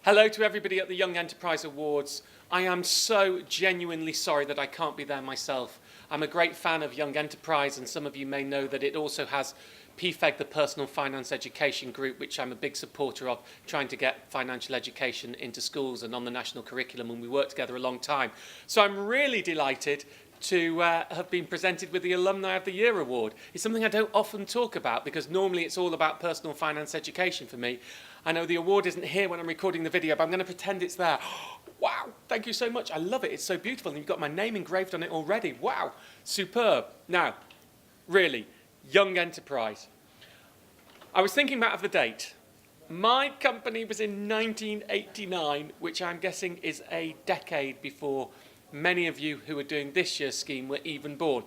Hello to everybody at the Young Enterprise Awards. I am so genuinely sorry that I can't be there myself. I'm a great fan of Young Enterprise, and some of you may know that it also has PFEG, the Personal Finance Education Group, which I'm a big supporter of, trying to get financial education into schools and on the national curriculum, and we worked together a long time. So I'm really delighted to have been presented with the Alumni of the Year award. It's something I don't often talk about because normally it's all about personal finance education for me. I know the award isn't here when I'm recording the video, but I'm going to pretend it's there. Wow, thank you so much. I love it. It's so beautiful. And you've got my name engraved on it already. Wow, superb. Now, really, Young Enterprise. I was thinking back of the date. My company was in 1989, which I'm guessing is a decade before many of you who are doing this year's scheme were even born.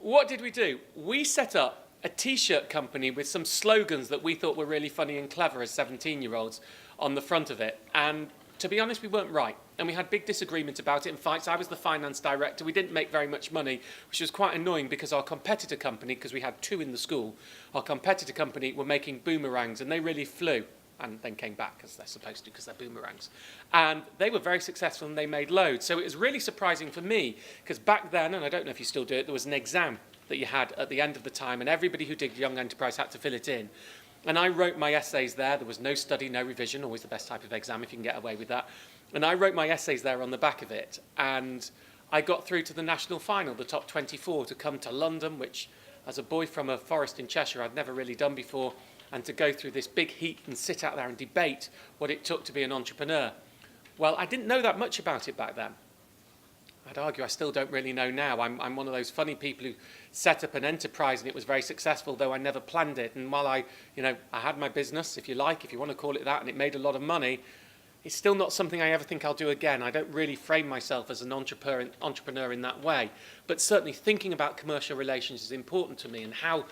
What did we do? We set up a T-shirt company with some slogans that we thought were really funny and clever as 17-year-olds on the front of it. And to be honest, we weren't right. And we had big disagreements about it and fights. I was the finance director. We didn't make very much money, which was quite annoying because our competitor company, because we had two in the school, our competitor company were making boomerangs and they really flew and then came back as they're supposed to because they're boomerangs. And they were very successful and they made loads. So it was really surprising for me because back then, and I don't know if you still do it, there was an exam that you had at the end of the time and everybody who did Young Enterprise had to fill it in. And I wrote my essays there. There was no study, no revision, always the best type of exam if you can get away with that. And I wrote my essays there on the back of it. And I got through to the national final, the top 24, to come to London, which as a boy from a forest in Cheshire, I'd never really done before, and to go through this big heat and sit out there and debate what it took to be an entrepreneur. Well, I didn't know that much about it back then. I'd argue I still don't really know now. I'm one of those funny people who set up an enterprise and it was very successful, though I never planned it. And while I had my business, if you like, if you want to call it that, and it made a lot of money, it's still not something I ever think I'll do again. I don't really frame myself as an entrepreneur in that way. But certainly thinking about commercial relations is important to me and how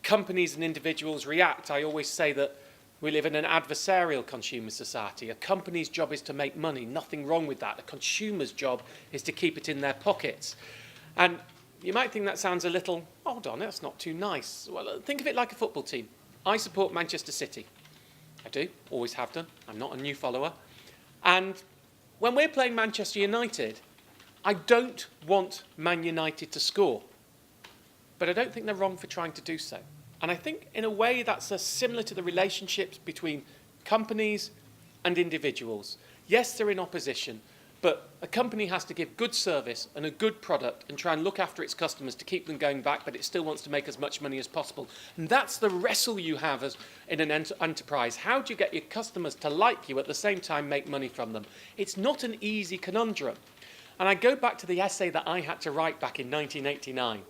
companies and individuals react. I always say that we live in an adversarial consumer society. A company's job is to make money, nothing wrong with that. A consumer's job is to keep it in their pockets. And you might think that sounds a little, hold on, that's not too nice. Well, think of it like a football team. I support Manchester City. I do, always have done. I'm not a new follower. And when we're playing Manchester United, I don't want Man United to score. But I don't think they're wrong for trying to do so. And I think in a way that's similar to the relationships between companies and individuals. Yes, they're in opposition, but a company has to give good service and a good product and try and look after its customers to keep them going back, but it still wants to make as much money as possible. And that's the wrestle you have as in an enterprise. How do you get your customers to like you at the same time make money from them? It's not an easy conundrum. And I go back to the essay that I had to write back in 1989.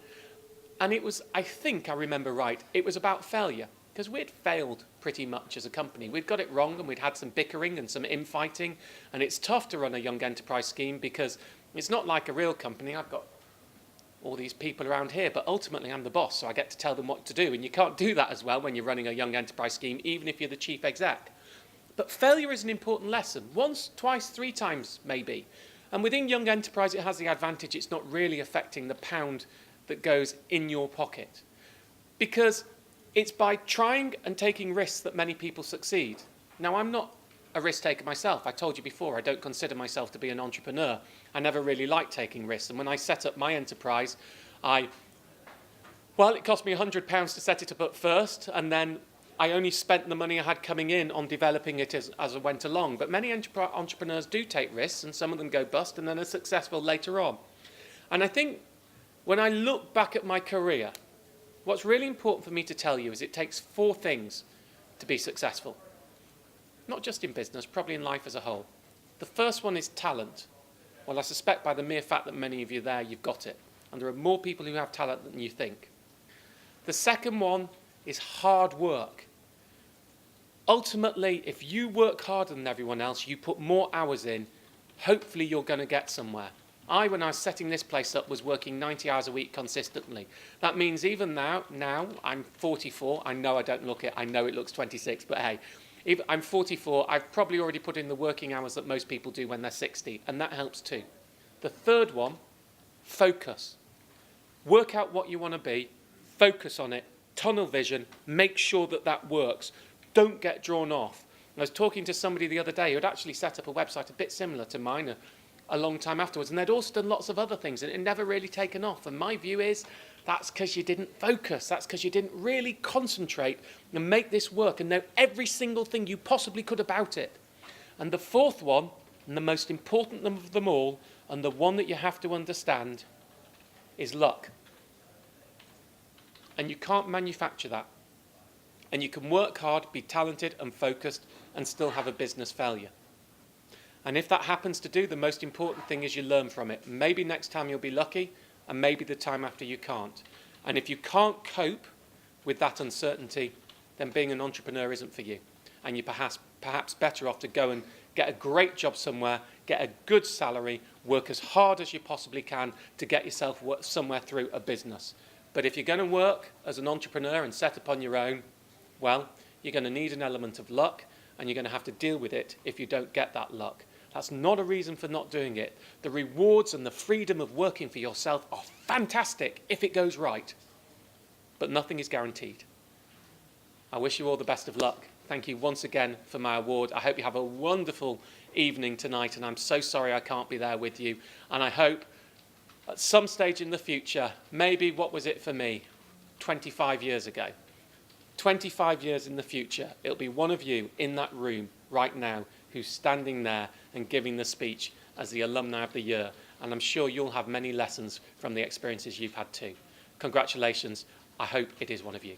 And it was, I think I remember right, it was about failure. Because we'd failed pretty much as a company. We'd got it wrong and we'd had some bickering and some infighting. And it's tough to run a young enterprise scheme because it's not like a real company. I've got all these people around here, but ultimately I'm the boss, so I get to tell them what to do. And you can't do that as well when you're running a young enterprise scheme, even if you're the chief exec. But failure is an important lesson. Once, twice, three times maybe. And within young enterprise, it has the advantage it's not really affecting the pound that goes in your pocket. Because it's by trying and taking risks that many people succeed. Now, I'm not a risk taker myself. I told you before, I don't consider myself to be an entrepreneur. I never really liked taking risks. And when I set up my enterprise, it cost me £100 to set it up at first, and then I only spent the money I had coming in on developing it as I went along. But many entrepreneurs do take risks, and some of them go bust, and then are successful later on. And I think when I look back at my career, what's really important for me to tell you is it takes four things to be successful. Not just in business, probably in life as a whole. The first one is talent. Well, I suspect by the mere fact that many of you there, you've got it. And there are more people who have talent than you think. The second one is hard work. Ultimately, if you work harder than everyone else, you put more hours in, hopefully you're going to get somewhere. When I was setting this place up, was working 90 hours a week consistently. That means even now I'm 44. I know I don't look it. I know it looks 26, but hey, I'm 44. I've probably already put in the working hours that most people do when they're 60, and that helps too. The third one, focus. Work out what you want to be, focus on it, tunnel vision, make sure that that works. Don't get drawn off. I was talking to somebody the other day who had actually set up a website a bit similar to mine a long time afterwards, and they'd also done lots of other things, and it had never really taken off. And my view is that's because you didn't focus. That's because you didn't really concentrate and make this work and know every single thing you possibly could about it. And the fourth one, and the most important of them all, and the one that you have to understand, is luck. And you can't manufacture that. And you can work hard, be talented and focused, and still have a business failure. And if that happens to do, the most important thing is you learn from it. Maybe next time you'll be lucky, and maybe the time after you can't. And if you can't cope with that uncertainty, then being an entrepreneur isn't for you. And you're perhaps better off to go and get a great job somewhere, get a good salary, work as hard as you possibly can to get yourself somewhere through a business. But if you're going to work as an entrepreneur and set up on your own, well, you're going to need an element of luck, and you're going to have to deal with it if you don't get that luck. That's not a reason for not doing it. The rewards and the freedom of working for yourself are fantastic if it goes right, but nothing is guaranteed. I wish you all the best of luck. Thank you once again for my award. I hope you have a wonderful evening tonight, and I'm so sorry I can't be there with you. And I hope at some stage in the future, maybe what was it for me 25 years ago, 25 years in the future, it'll be one of you in that room right now who's standing there and giving the speech as the Alumni of the Year. And I'm sure you'll have many lessons from the experiences you've had too. Congratulations. I hope it is one of you.